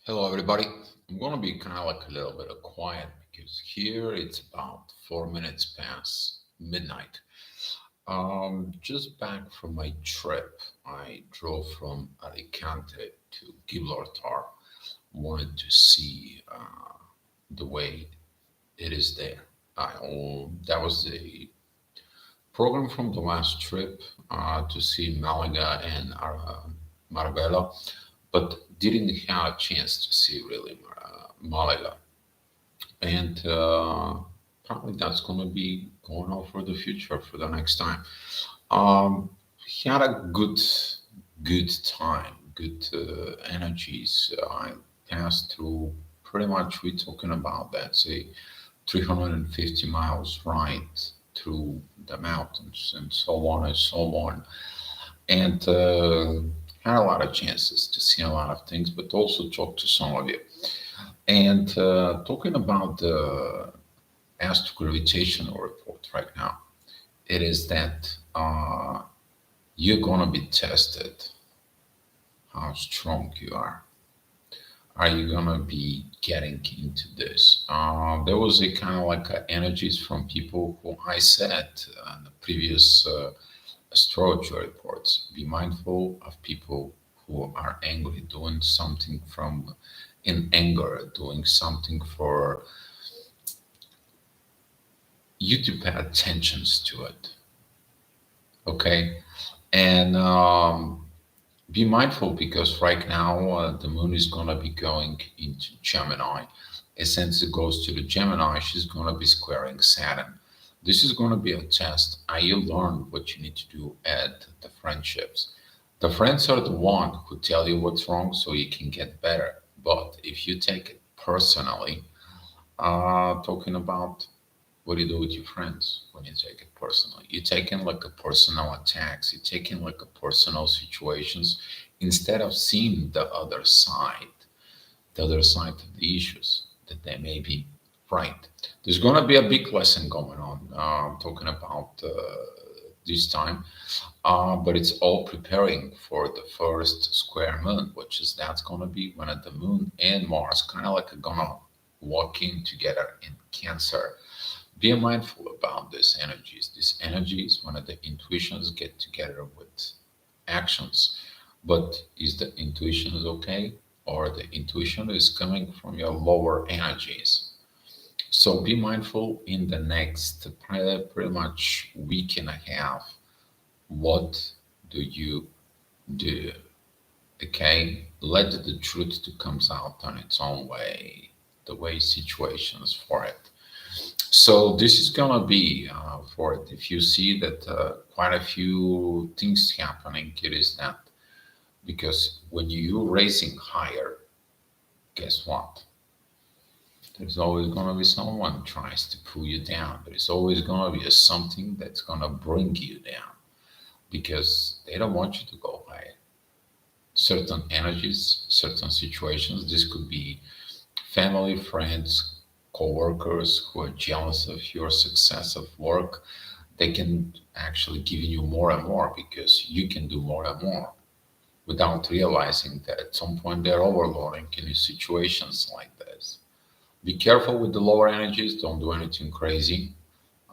Hello, everybody. I'm going to be kind of like a little bit of quiet because here it's about 4 minutes past midnight. Just back from my trip, I drove from Alicante to Gibraltar. Wanted to see the way it is there. That was the program from the last trip to see Malaga and Marbella, but didn't have a chance to see really Malaga. And probably that's going to be going on for the future for the next time. Um, had a good time, good energies. I passed through pretty much. We're talking about that, say, 350 miles right through the mountains and so on and so on, and had a lot of chances to see a lot of things, but also talk to some of you. And talking about the gravitational report right now, it is that you're going to be tested how strong you are. Are you going to be getting into this? There was a kind of like energies from people who I said in the previous astrology reports. Be mindful of people who are angry, doing something from in anger, doing something for you to pay attentions to it. Okay, and be mindful because right now the moon is going to be going into Gemini. And since it goes to the Gemini, she's going to be squaring Saturn. This is going to be a test. Are you learn what you need to do at the friendships? The friends are the one who tell you what's wrong so you can get better. But if you take it personally, talking about what do you do with your friends when you take it personally? You take in like a personal attacks, you take in like a personal situations instead of seeing the other side of the issues that they may be right. There's going to be a big lesson going on, talking about this time, but it's all preparing for the first square moon, which is that's going to be when the moon and Mars kind of like gonna walk in together in Cancer. Be mindful about these energies. These energies, when the intuitions get together with actions. But is the intuition is okay, or the intuition is coming from your lower energies? So be mindful in the next pretty much week and a half. What do you do? Okay, let the truth to comes out on its own way, the way situations for it. So this is gonna be for it. If you see that quite a few things happening, it is that because when you're raising higher, guess what? There's always gonna be someone tries to pull you down. There's always gonna be a something that's gonna bring you down because they don't want you to go higher. Certain energies, certain situations. This could be family, friends, co-workers who are jealous of your success of work. They can actually give you more and more because you can do more and more without realizing that at some point they're overloading in situations like this. Be careful with the lower energies. Don't do anything crazy.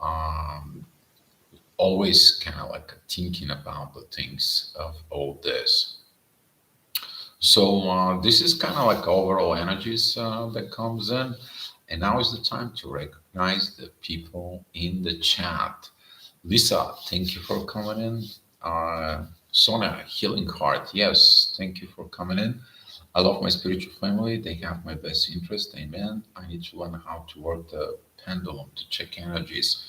Um, Always kind of like thinking about the things of all this. So this is kind of like overall energies that comes in. And now is the time to recognize the people in the chat. Lisa, thank you for coming in. Sonia, Healing Heart, yes, thank you for coming in. I love my spiritual family. They have my best interest. Amen. I need to learn how to work the pendulum to check energies.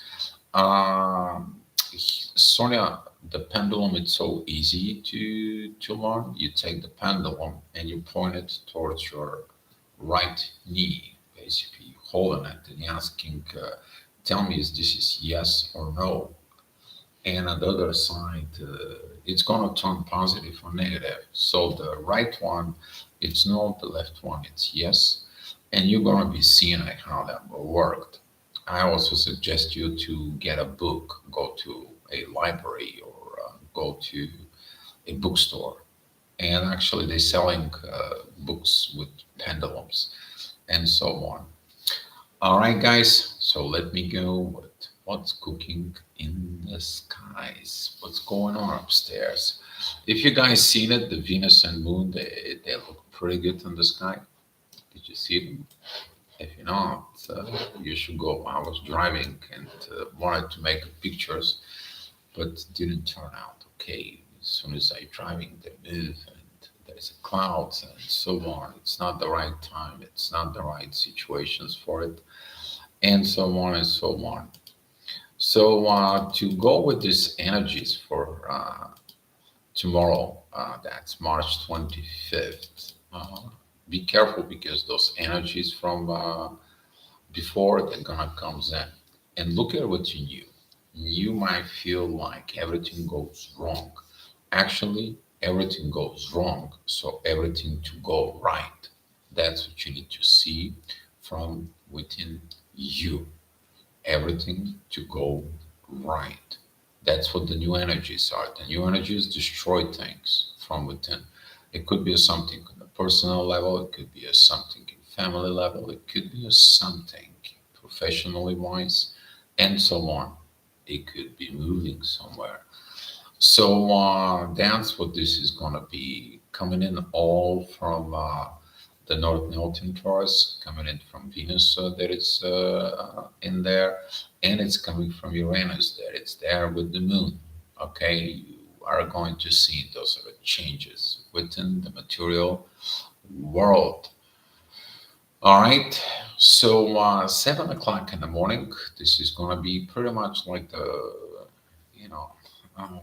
Um, Sonia, the pendulum, it's so easy to learn. You take the pendulum and you point it towards your right knee, basically holding it and asking, tell me is this is yes or no. And on the other side, it's going to turn positive or negative. So the right one, it's no, the left one, it's yes. And you're going to be seeing like how that will work. I also suggest you to get a book, go to a library or go to a bookstore And actually, they're selling books with pendulums and so on. All right, guys. So let me go with what's cooking in the skies. What's going on upstairs? If you guys seen it, the Venus and Moon, they look pretty good in the sky. Did you see them? If you're not, you should go. I was driving and wanted to make pictures, but didn't turn out okay. As soon as I driving, they move and there's a clouds and so on. It's not the right time. It's not the right situations for it, and so on and so on. So to go with these energies for tomorrow, that's March 25th. Be careful because those energies from before they're gonna come in. And look at what you knew. You might feel like everything goes wrong. Actually, everything goes wrong, so everything to go right. That's what you need to see from within you. Everything to go right. That's what the new energies are. The new energies destroy things from within. It could be a something on a personal level, it could be a something in family level, it could be a something professionally wise, and so on. It could be moving somewhere. So that's what this is going to be coming in all from the North Node in Taurus, coming in from Venus that is in there, and it's coming from Uranus that it's there with the Moon. Okay, you are going to see those sort of changes within the material world. All right, so 7 o'clock in the morning, this is going to be pretty much like the, you know, uh,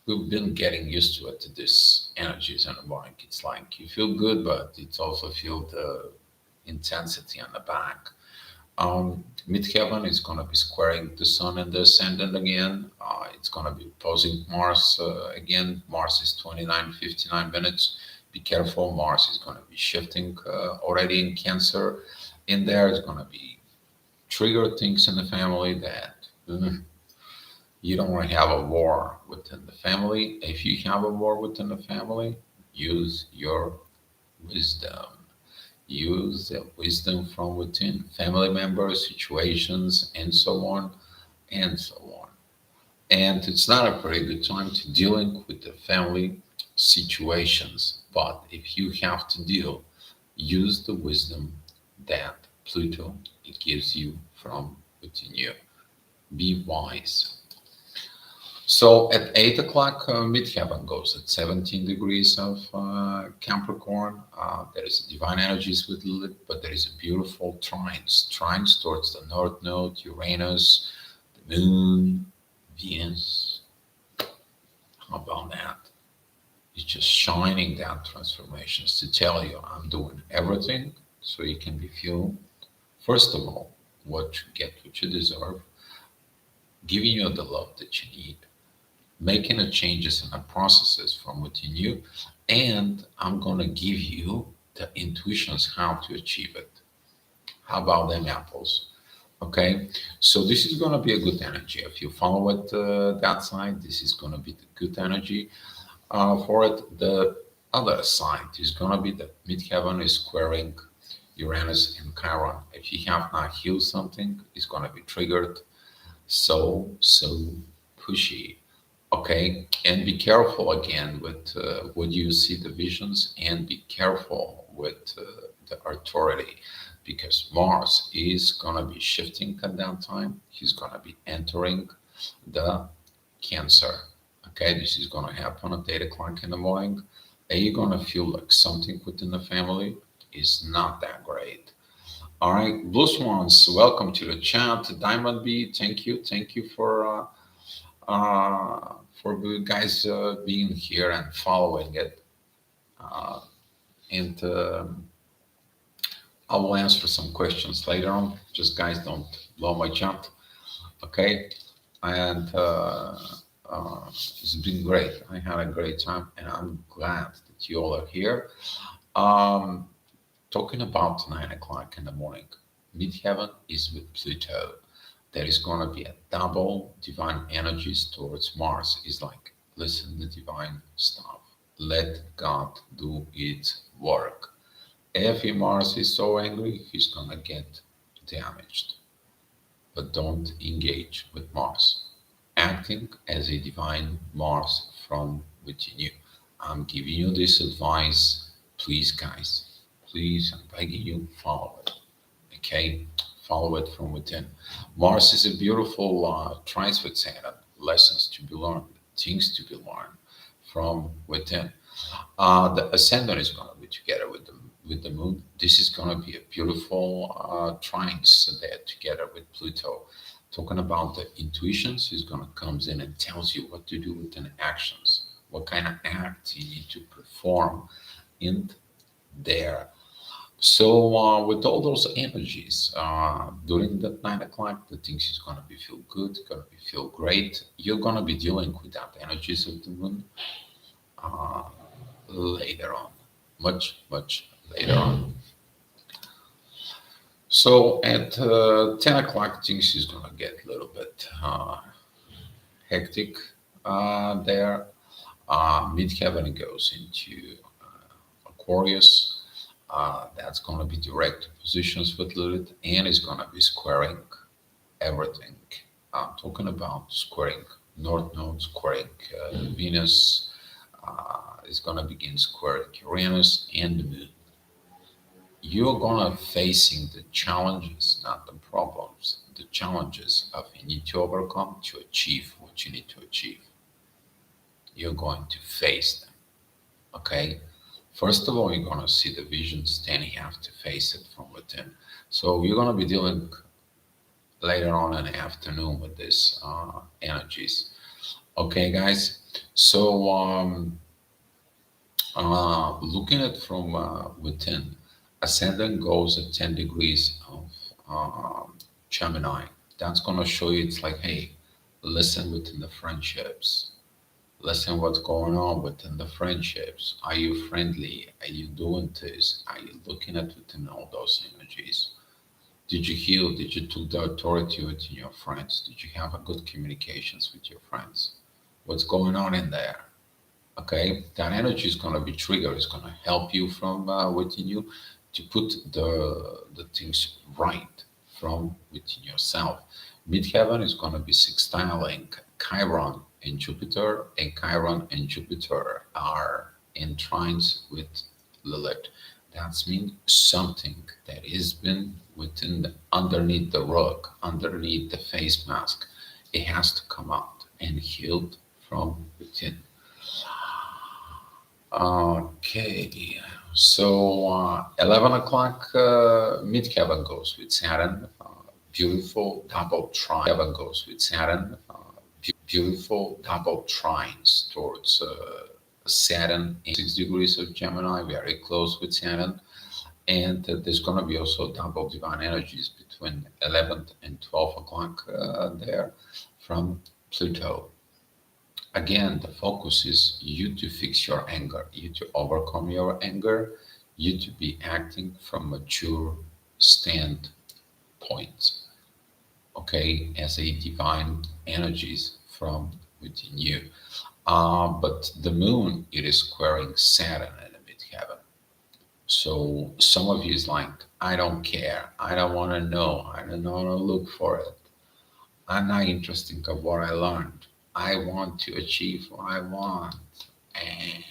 we've been getting used to it, to this energies in the morning. It's like you feel good, but it's also feel the intensity on the back. Midheaven is going to be squaring the sun and the ascendant again. It's going to be opposing Mars again. Mars is 29:59 minutes. Be careful, Mars is going to be shifting already in Cancer. In there, it's going to be trigger things in the family that you don't want to have a war within the family. If you have a war within the family, use your wisdom. Use the wisdom from within family members, situations, and so on and so on. And it's not a very good time to dealing with the family situations. But if you have to deal, use the wisdom that Pluto it gives you from within you. Be wise. So at 8 o'clock, midheaven goes at 17 degrees of Capricorn. There is divine energies with Lilith, but there is a beautiful trines. Trines towards the North Node, Uranus, the Moon, Venus. How about that? It's just shining down transformations to tell you I'm doing everything so you can be feel, first of all, what you get, what you deserve, giving you the love that you need, making the changes and the processes from within you, and I'm going to give you the intuitions how to achieve it. How about them apples? Okay, so this is going to be a good energy. If you follow it that side, this is going to be the good energy for it. The other side is going to be the midheaven is squaring Uranus and Chiron. If you have not healed something, it's going to be triggered. So pushy. Okay, and be careful again with what you see the visions, and be careful with the authority, because Mars is gonna be shifting at that time. He's gonna be entering the Cancer. Okay, this is gonna happen at 8 o'clock in the morning. And you're gonna feel like something within the family is not that great. All right, Blue Swans, welcome to the chat. Diamond B, thank you for you guys being here and following it. Uh, and I will answer some questions later on. Just guys, don't blow my chat, okay? And it's been great. I had a great time, and I'm glad that you all are here. Um, Talking about 9 o'clock in the morning, midheaven is with Pluto. There is going to be a double divine energies towards Mars. Is like listen the divine stuff. Let God do its work. If Mars is so angry, he's gonna get damaged. But don't engage with Mars, acting as a divine Mars from within you. I'm giving you this advice. Please, guys, please, I'm begging you, follow it. Okay? Follow it from within. Mars is a beautiful transit Saturn. Lessons to be learned, things to be learned from within. The ascendant is going to be together with the moon. This is going to be a beautiful trines there together with Pluto. Talking about the intuitions, is going to comes in and tells you what to do with an actions, what kind of act you need to perform in there. So with all those energies, during that 9 o'clock, the things is gonna be feel good, gonna be feel great. You're gonna be dealing with that energies of the moon uh, later on, much later on. So at 10 o'clock, things is gonna get a little bit hectic there. Mid-heaven goes into Aquarius. That's going to be direct positions with Lilith and is going to be squaring everything. I'm talking about squaring North Node, squaring Venus. Is going to begin squaring Uranus and the Moon. You're going to facing the challenges, not the problems. The challenges of you need to overcome to achieve what you need to achieve. You're going to face them. Okay. First of all, you're going to see the visions, then you have to face it from within. So you're going to be dealing later on in the afternoon with these energies. Okay, guys. So looking at from within, ascendant goes at 10 degrees of Gemini. That's going to show you it's like, hey, listen within the friendships. Listen what's going on within the friendships. Are you friendly? Are you doing this? Are you looking at within all those energies? Did you heal? Did you took the authority within your friends? Did you have a good communications with your friends? What's going on in there? Okay, that energy is going to be triggered. It's going to help you from within you to put the things right from within yourself. Midheaven is going to be sextiling Chiron and Jupiter, and Chiron and Jupiter are in trines with Lilith. That's means something that has been within underneath the rug, underneath the face mask. It has to come out and healed from within. Okay, so 11 o'clock, midheaven goes with Saturn. Beautiful double trine. Heaven goes with Saturn. Beautiful double trines towards Saturn, 6 degrees of Gemini, very close with Saturn. And there's going to be also double divine energies between 11th and 12 o'clock there from Pluto. Again, the focus is you to fix your anger, you to overcome your anger, you to be acting from mature standpoints, okay, as a divine energies from within you. But the moon, it is squaring Saturn in the midheaven. So some of you is like, I don't care. I don't want to know. I don't want to look for it. I'm not interested in what I learned. I want to achieve what I want. And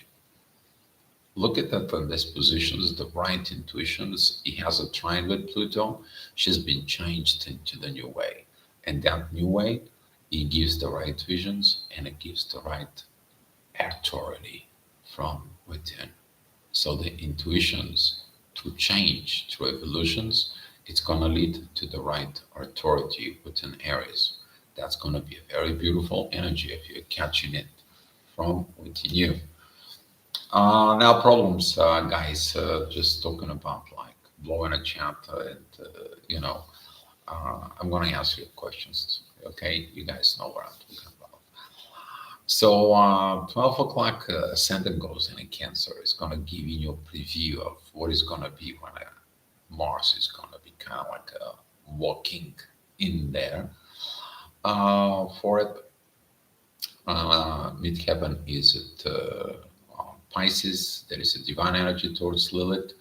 look at that on these positions, the right intuitions. He has a trine with Pluto. She's been changed into the new way. And that new way, it gives the right visions and it gives the right authority from within. So the intuitions to change, to evolutions, it's going to lead to the right authority within areas. That's going to be a very beautiful energy if you're catching it from within you. Now problems, guys. Just talking about like blowing a chat, and I'm going to ask you questions. Okay, you guys know what I'm talking about. So 12 o'clock ascendant goes in Cancer. It's going to give you a preview of what is going to be when Mars is going to be kind of like walking in there. For it, midheaven is at Pisces, there is a divine energy towards Lilith.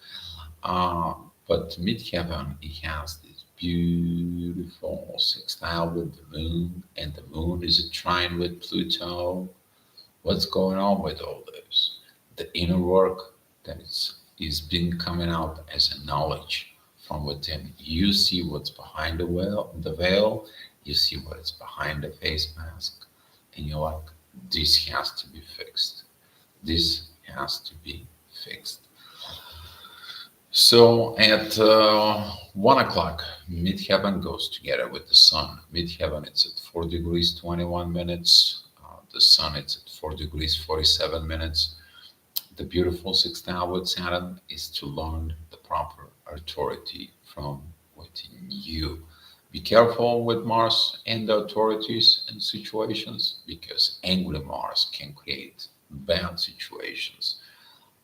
Uh, but midheaven, it has this beautiful sextile with the moon, and the moon is a trine with Pluto. What's going on with all this? The inner work that is been coming out as a knowledge from within. You see what's behind the veil, you see what is behind the face mask, and you're like, this has to be fixed. This has to be fixed. So at 1 o'clock, midheaven goes together with the sun. Midheaven it's at 4 degrees 21 minutes. The sun it's at 4 degrees 47 minutes. The beautiful sextile with Saturn is to learn the proper authority from within you. Be careful with Mars and the authorities and situations because angry Mars can create bad situations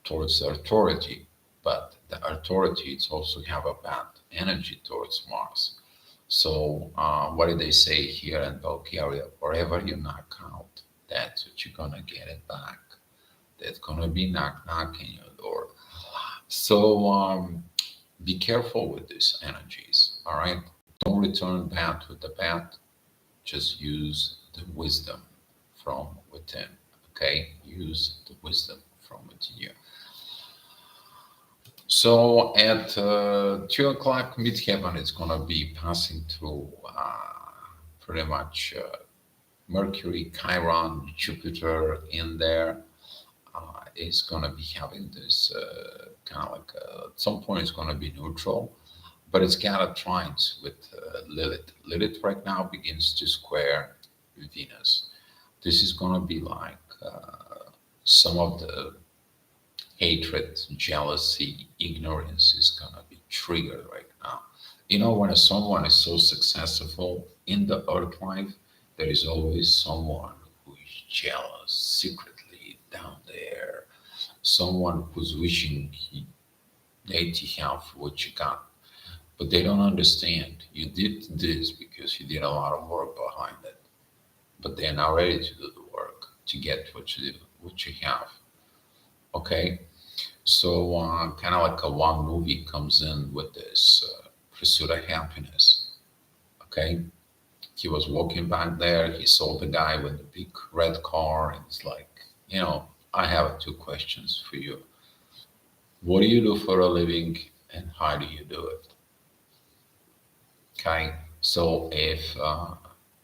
towards the authority, but the authority it's also have a bad energy towards Mars. So what do they say here in Bulgaria? Wherever you knock out, that's what you're gonna get it back. That's gonna be knocking your door. So be careful with these energies. All right, don't return bad with the bad. Just use the wisdom from within. Okay, use the wisdom from within you. So at 2 o'clock, midheaven is going to be passing through pretty much Mercury, Chiron, Jupiter in there. Is going to be having this kind of like at some point it's going to be neutral, but it's got a trines with Lilith. Lilith right now begins to square Venus. This is going to be like some of the hatred, jealousy, ignorance is gonna be triggered right now. You know, when someone is so successful in the earth life, there is always someone who is jealous secretly down there. Someone who's wishing they to have what you got, but they don't understand. You did this because you did a lot of work behind it, but they're not ready to do the work to get what you have. Okay, so kind of like a one movie comes in with this pursuit of happiness. Okay, he was walking back there. He saw the guy with the big red car, and it's like, I have two questions for you. What do you do for a living, and how do you do it? Okay, so if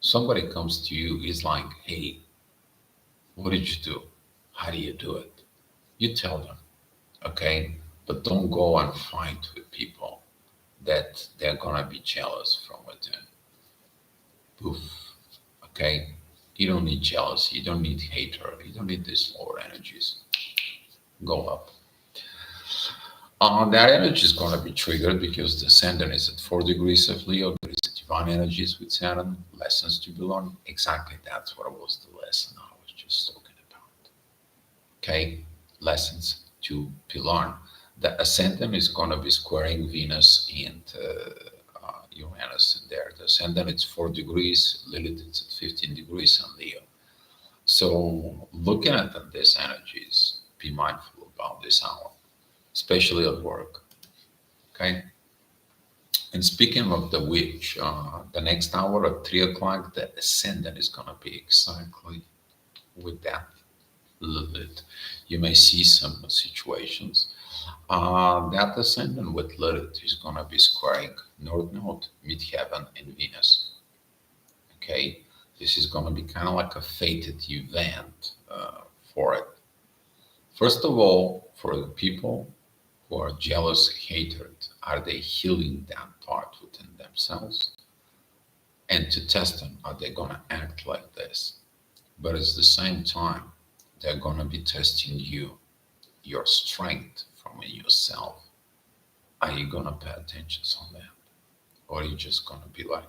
somebody comes to you, is like, hey, what did you do? How do you do it? You tell them, okay, but don't go and fight with people that they're gonna be jealous from within. Poof. Okay, you don't need jealousy, you don't need hatred, you don't need these lower energies. Go up. That energy is going to be triggered because the ascendant is at 4 degrees of Leo. There is divine energies with Saturn, lessons to be learned. Exactly, that's what was the lesson I was just talking about. Okay, lessons to be learned. The ascendant is going to be squaring Venus and Uranus in there. The ascendant is 4 degrees, Lilith is at 15 degrees on Leo. So looking at these energies, be mindful about this hour, especially at work. Okay. And speaking of the witch, the next hour at 3 o'clock, the ascendant is going to be exactly with that Lilith. You may see some situations. That ascendant with Lilith is going to be squaring North Node, Midheaven, and Venus. Okay. This is going to be kind of like a fated event for it. First of all, for the people who are jealous, hatred, are they healing that part within themselves? And to test them, are they going to act like this? But at the same time, they're going to be testing you, your strength from yourself. Are you going to pay attention on that? Or are you just going to be like,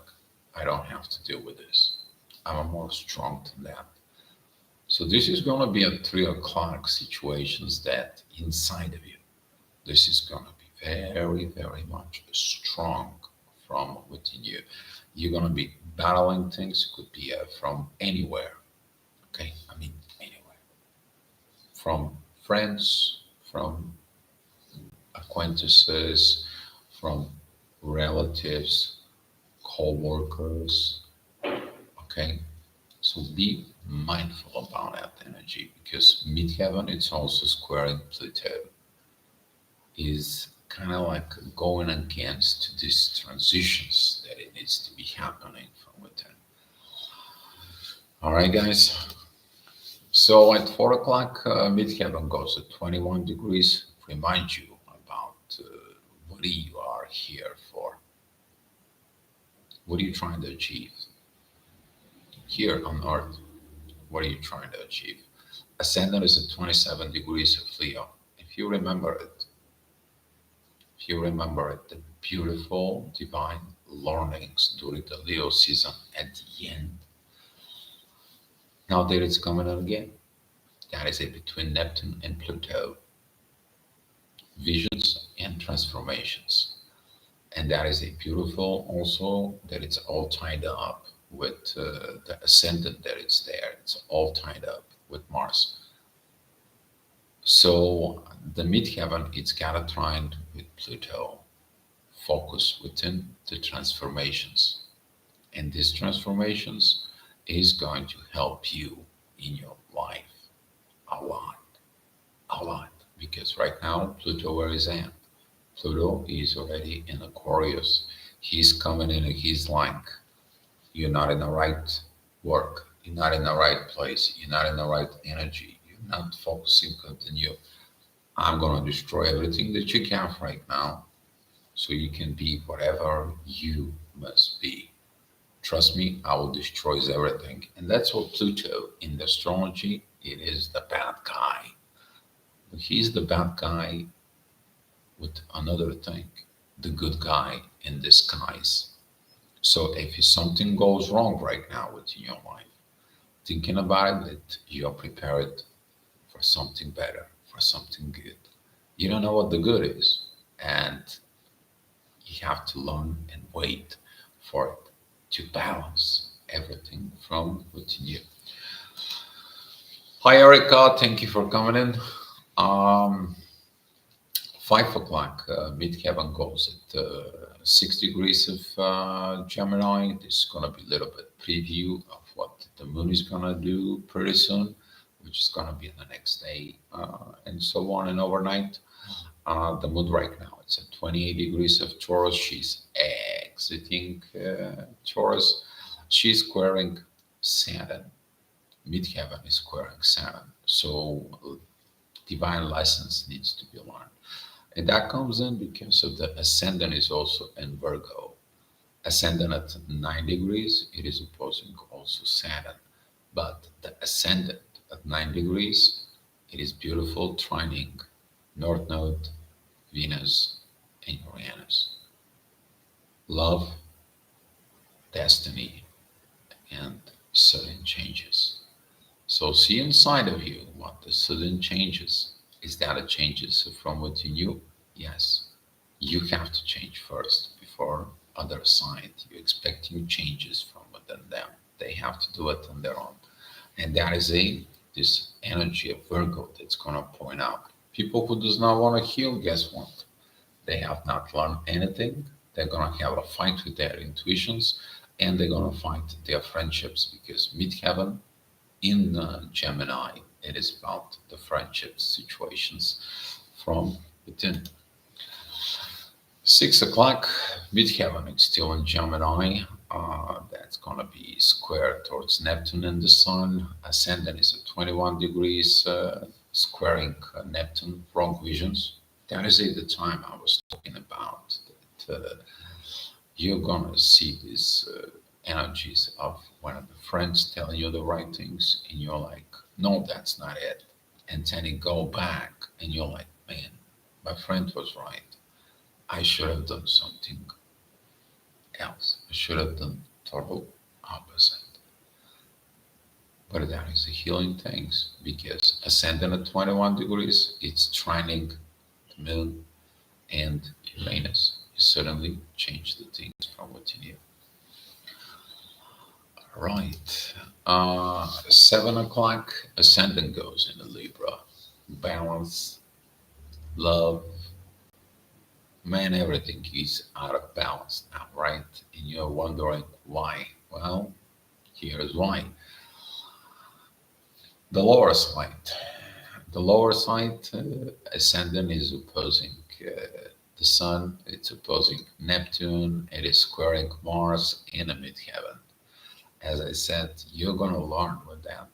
I don't have to deal with this. I'm more strong than that. So this is going to be at 3 o'clock situations that inside of you, this is going to be very, very much strong from within you. You're going to be battling things, could be from anywhere. Okay, I mean anywhere. From friends, from acquaintances, from relatives, co-workers. Okay, so be mindful about that energy because midheaven it's also squaring Pluto is kind of like going against these transitions that it needs to be happening from within. All right, guys. So at 4 o'clock, midheaven goes at 21 degrees. Remind you about what you are here for. What are you trying to achieve here on Earth? What are you trying to achieve? Ascendant is at 27 degrees of Leo. If you remember it, the beautiful divine learnings during the Leo season at the end. Now that it's coming on again, that is it between Neptune and Pluto, visions and transformations. And that is a beautiful also that it's all tied up with the ascendant that it's there. It's all tied up with Mars. So the midheaven, it's got a trine with Pluto, focus within the transformations. And these transformations is going to help you in your life a lot, a lot. Because right now, Pluto, where is at? Pluto is already in Aquarius. He's coming in and he's like, you're not in the right work. You're not in the right place. You're not in the right energy. You're not focusing continue. I'm going to destroy everything that you have right now so you can be whatever you must be. Trust me, I will destroy everything. And that's what Pluto in the astrology, it is the bad guy. But he's the bad guy with another thing, the good guy in disguise. So if something goes wrong right now within your life, thinking about it, you're prepared for something better, for something good. You don't know what the good is, and you have to learn and wait for it to balance everything from within you. Hi, Erica. Thank you for coming in. Um, 5 o'clock, midheaven goes at 6 degrees of Gemini. This is going to be a little bit preview of what the moon is going to do pretty soon, which is going to be the next day and so on and overnight. The moon right now, it's at 28 degrees of Taurus. She's exiting Taurus. She's squaring Saturn. Midheaven is squaring Saturn. So divine lessons needs to be learned. And that comes in because of the ascendant is also in Virgo. Ascendant at 9 degrees, it is opposing also Saturn. But the ascendant at 9 degrees, it is beautiful trining North Node, Venus, and Uranus. Love, destiny, and sudden changes. So see inside of you what the sudden changes. Is that a changes from within you? Yes. You have to change first before other side. You're expecting changes from within them. They have to do it on their own. And that is this energy of Virgo that's gonna point out. People who does not want to heal, guess what? They have not learned anything. They're gonna have a fight with their intuitions and they're gonna fight their friendships because midheaven in Gemini, it is about the friendship situations from within. 6 o'clock, midheaven, it's still in Gemini. That's going to be square towards Neptune and the Sun. Ascendant is at 21 degrees, squaring Neptune, wrong visions. That is at the time I was talking about. That you're going to see these energies of one of the friends telling you the right things, and you're like, no, that's not it. And then you go back, and you're like, man, my friend was right. I should have done something else. I should have done total opposite. But that is a healing things because ascending at 21 degrees, it's trining the moon and Uranus. You suddenly change the things from within you. Right. 7 o'clock, ascendant goes into Libra. balance, love, man, everything is out of balance now, right? And you're wondering why. Well, here's why. The lower side. The lower side, ascendant is opposing the Sun, it's opposing Neptune, it is squaring Mars in the midheaven. As I said, you're going to learn with that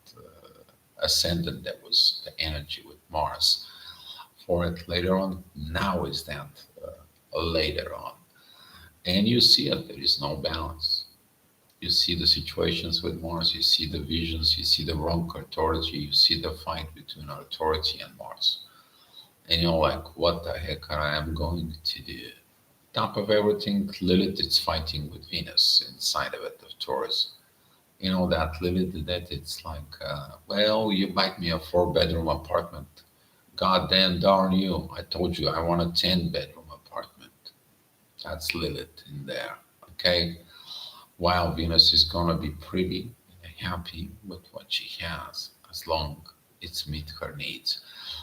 ascendant that was the energy with Mars for it later on. Now is that later on. And you see it, there is no balance. You see the situations with Mars, you see the visions, you see the wrong authority, you see the fight between authority and Mars. And you're like, what the heck I am going to do? Top of everything, Lilith is fighting with Venus inside of it, of Taurus. You know that Lilith, that it's like, well, you bite me a 4 bedroom apartment. God damn darn you. I told you I want a 10 bedroom apartment. That's Lilith in there. Okay? While Venus is gonna be pretty and happy with what she has as long it's meet her needs.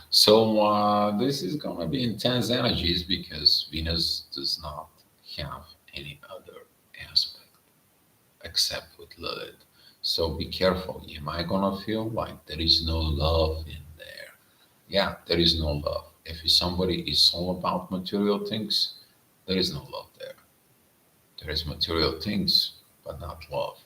So this is gonna be intense energies because Venus does not have any other aspect except with Lilith. So be careful. Am I gonna feel like there is no love in there? Yeah, there is no love. If somebody is all about material things, there is no love there. There is material things, but not love.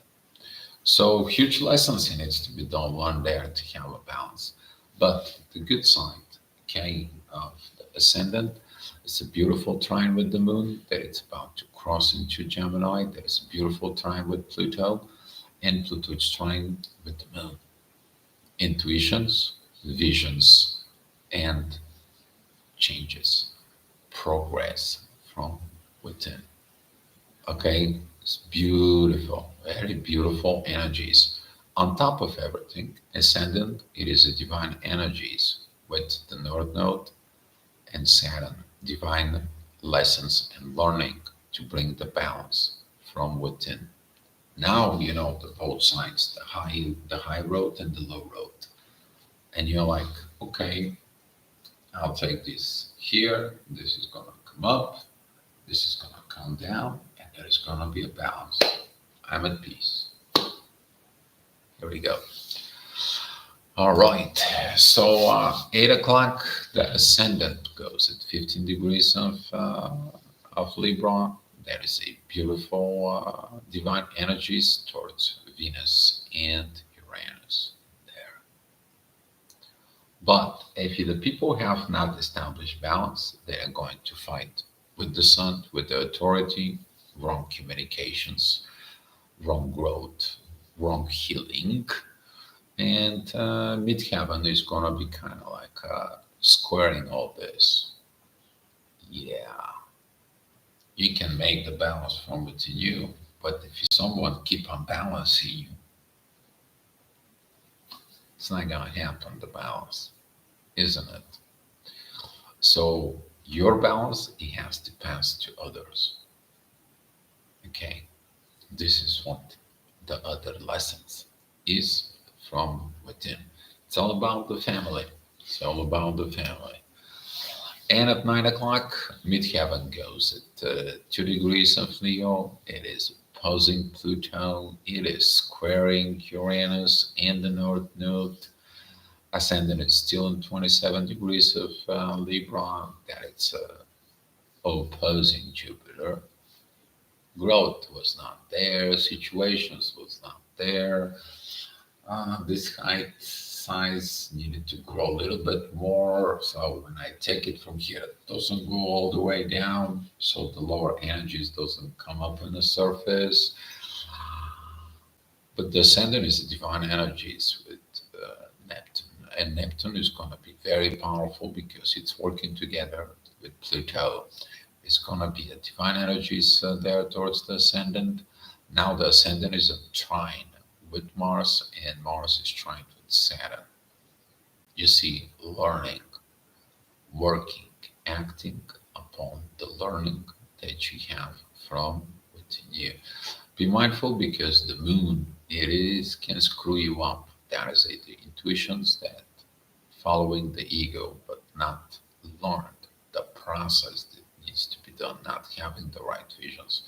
So huge lessons in it to be done one there to have a balance. But the good side, okay, of the ascendant, it's a beautiful trine with the moon that it's about to cross into Gemini. There's a beautiful trine with Pluto, and Pluto is trine with the moon. Intuitions, visions, and changes, progress from within. Okay, it's beautiful, very beautiful energies. On top of everything, ascendant, it is a divine energies with the North Node and Saturn, divine lessons and learning to bring the balance from within. Now you know the both sides, the high road and the low road. And you're like, okay, I'll take this here, this is gonna come up, this is gonna come down, and there is gonna be a balance. I'm at peace. Here we go. All right. So 8 o'clock, the ascendant goes at 15 degrees of Libra. That is a beautiful divine energies towards Venus and Uranus there. But if the people have not established balance, they are going to fight with the sun, with the authority, wrong communications, wrong growth, wrong healing. And midheaven is going to be kind of like squaring all this. Yeah, you can make the balance from within you, but if someone keep on balancing you, it's not going to happen, the balance, isn't it? So your balance, it has to pass to others. Okay, this is what the other lessons is from within. It's all about the family. It's all about the family. And at 9 o'clock, midheaven goes at 2 degrees of Leo. It is opposing Pluto. It is squaring Uranus and the North Node. Ascendant is still in 27 degrees of Libra. That it's opposing Jupiter. Growth was not there. Situations was not there. This height size needed to grow a little bit more. So when I take it from here, it doesn't go all the way down. So the lower energies doesn't come up on the surface. But the ascendant is divine energies with Neptune. And Neptune is going to be very powerful because it's working together with Pluto. It's going to be a divine energies there towards the ascendant. Now the ascendant is a trine with Mars, and Mars is trying with Saturn. You see, learning, working, acting upon the learning that you have from within you. Be mindful because the moon, it is can screw you up. That is it, the intuitions that following the ego, but not learned the process that needs to be done, not having the right visions.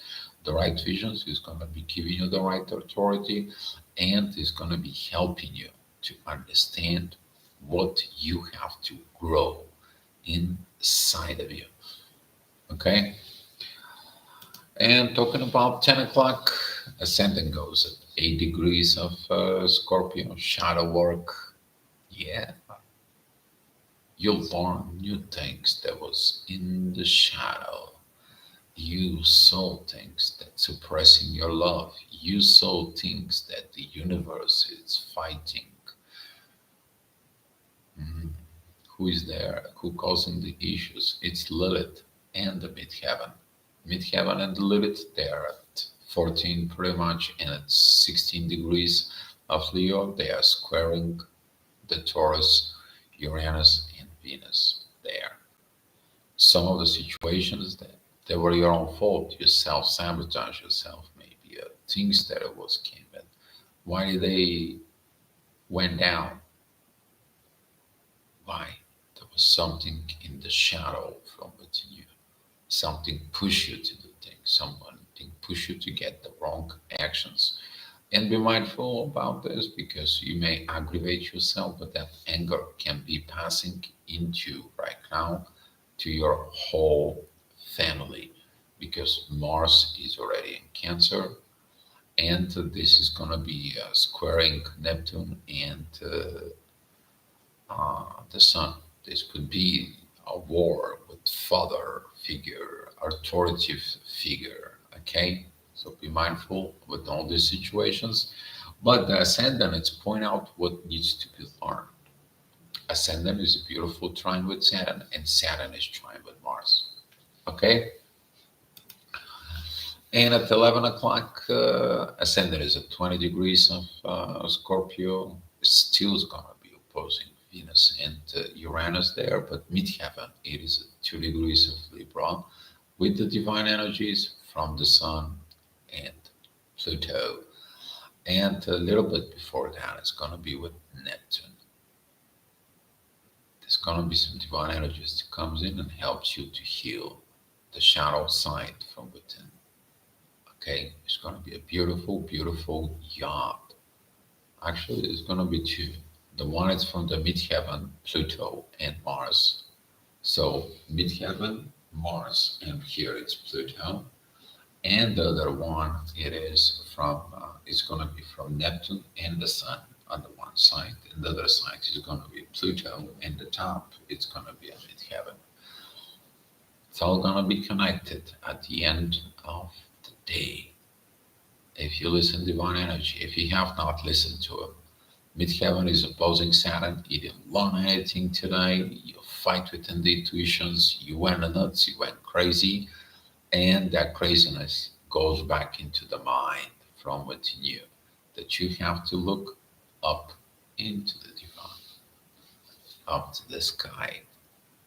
The right visions is going to be giving you the right authority and is going to be helping you to understand what you have to grow inside of you. Okay? And talking about 10 o'clock, ascending goes at 8 degrees of Scorpio, shadow work. Yeah, you'll learn new things that was in the shadow. You saw things that suppressing your love. You saw things that the universe is fighting. Mhm. Who is there? Who causing the issues? It's Lilith and the midheaven. Midheaven and Lilith, they are at 14 pretty much, and at 16 degrees of Leo, they are squaring the Taurus, Uranus, and Venus there. Some of the situations that they were your own fault. You self-sabotage yourself, maybe things that it was came in. Why they went down? Why? There was something in the shadow from within you. Something push you to do things. Something push you to get the wrong actions. And be mindful about this because you may aggravate yourself, but that anger can be passing into right now to your whole family because Mars is already in Cancer, and this is going to be squaring Neptune and the Sun. This could be a war with father figure, authoritative figure. Okay, so be mindful with all these situations. But the ascendant, it's point out what needs to be learned. Ascendant is a beautiful trine with Saturn, and Saturn is trine with Mars. Okay, and at 11 o'clock, Ascendant is at 20 degrees of Scorpio. Still is going to be opposing Venus and Uranus there, but midheaven, it is at 2 degrees of Libra with the divine energies from the Sun and Pluto. And a little bit before that, it's going to be with Neptune. There's going to be some divine energies that comes in and helps you to heal the shadow side from within. Okay, it's going to be a beautiful, beautiful yacht. Actually, it's going to be two. The one is from the midheaven, Pluto and Mars. So midheaven, Mars, and here it's Pluto. And the other one, it is from, it's going to be from Neptune and the Sun on the one side, and the other side is going to be Pluto, and the top it's going to be a midheaven. It's all going to be connected at the end of the day. If you listen to divine energy, if you have not listened to it, midheaven is opposing Saturn. You didn't learn anything today. You fight within the intuitions. You went nuts. You went crazy, and that craziness goes back into the mind from within you. That you have to look up into the divine, up to the sky.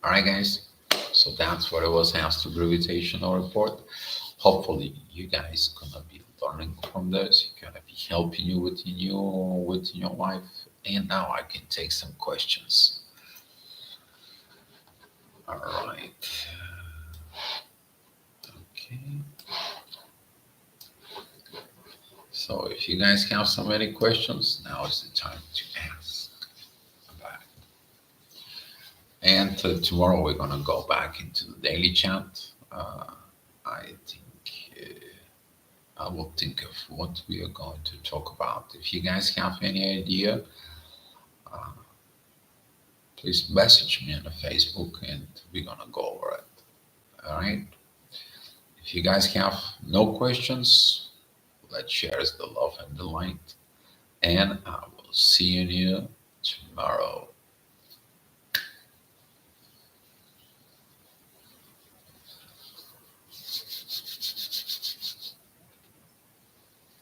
All right, guys. So that's what it was as to gravitational report. Hopefully, you guys gonna be learning from this. Gonna be helping you within your life. And now I can take some questions. All right. Okay. So if you guys have so many questions, now is the time to ask about it. And tomorrow we're gonna go back into the daily chat. I think I will think of what we are going to talk about. If you guys have any idea, uh, please message me on the Facebook and we're gonna go over it. All right. If you guys have no questions, let's share the love and the light. And I will see you tomorrow.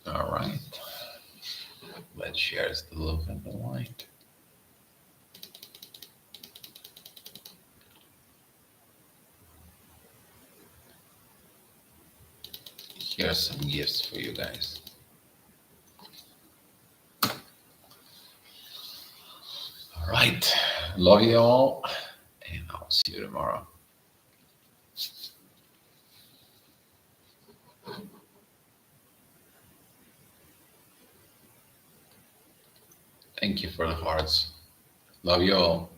All right. Let's share the love and the light. Here's some gifts for you guys. All right. Love you all, and I'll see you tomorrow. Thank you for the hearts. Love you all.